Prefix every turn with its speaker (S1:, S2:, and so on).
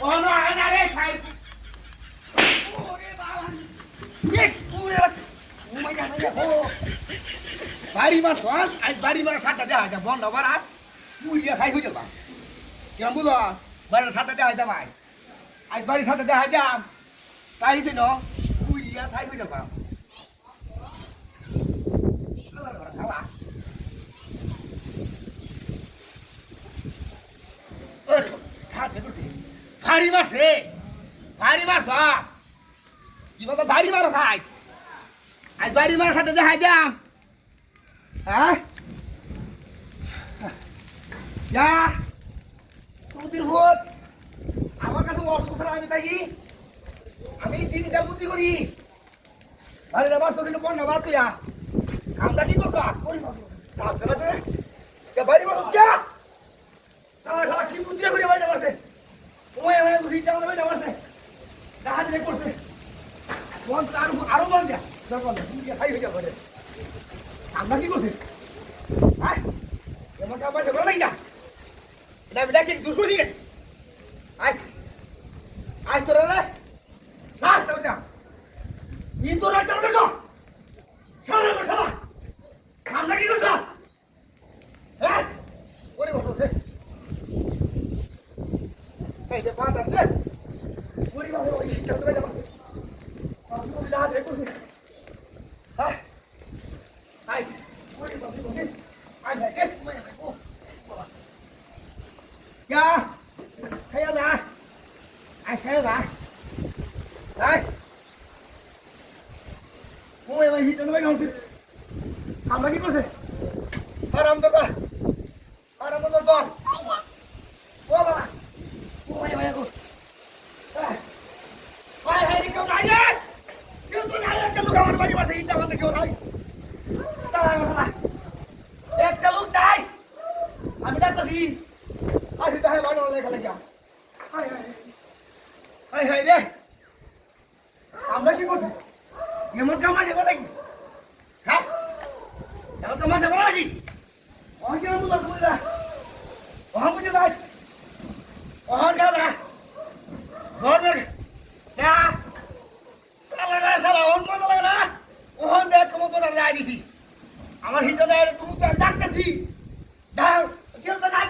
S1: ও না না রে খাই ওরে বাবা বেশ পুরো মাইয়া মাইয়া ও বাড়ি মার সস আজ বাড়ি মার খাটা দেয়া যা বন্ধ বাড়া তুই দিয়া খাই হইছে বা কেমন বুঝো বাড়ির খাটা দেয়া যা ভাই আজ বাড়ির খাটা দেয়া যা তাই দিন তুই দিয়া খাই হইছে বা ভারী মারছে ভারী মারছ কি বলতো ভারী মারো খাইস আজ ভারী মার সাথে দেখাই দাম হ্যাঁ যা সুদির ভূত আমার কাছে অসুস্থ আমি থাকি আমি দিন কাল বুদ্ধি করি ভারী মার তো দিন বন্ধ বার তুই কামটা কি করছো করি কাম চালাতে ভারী মারছ যা সারা কি বুদ্ধি করে ভারী মারছে ওই ওই দুইটা ভারী মারছে কাজ রে করছে কোন তার আরো বল দিয়া যখন তুমি খাই হয়ে যাবে আমরা কি করছি আয় এমন কাজ করে লাগি না এটা বিটা কি দুষ্কর দিকে আয় আয় তোরা রে না তো যা ই তোরা চল দেখো সারা সারা আমরা কি করছ হ্যাঁ ওরে বসো রে এই যে পাটা রে ওরে বাবা ওই কেউ তো বাইরে তুমি লাদ রে করছিস হ্যাঁ আই ওরে বাবা আই ভাই এ ও বাবা ইয়া খায়া না আই খায়া না আই ওই ভাই হিট তো বাইরে হচ্ছে আমরা কি করছে আরাম তো দর ও বাবা ও ভাই ভাই গো ভাই ভাই কেউ নাই রে কেউ তো নাই একটা লোক আমার বাড়ি মারছে ইটা বাঁধে কেউ নাই একটা লোক নাই আমি ডাকতেছি আসি তাহলে বাড়ি লেখা লেখা হাই হাই হাই হাই রে আমরা কি করছি এমন কাম আছে নাকি হ্যাঁ এমন কাম আছে নাকি অহন কেন বুঝা বুঝা অহন বুঝে যাই অহন গা না ঘর না সালা অন মজা লাগে না ওহন দেখ কেমন কথা রায় দিছি আমার হিট দেয় তুমি তো ডাকতেছি দাও কেউ তো নাই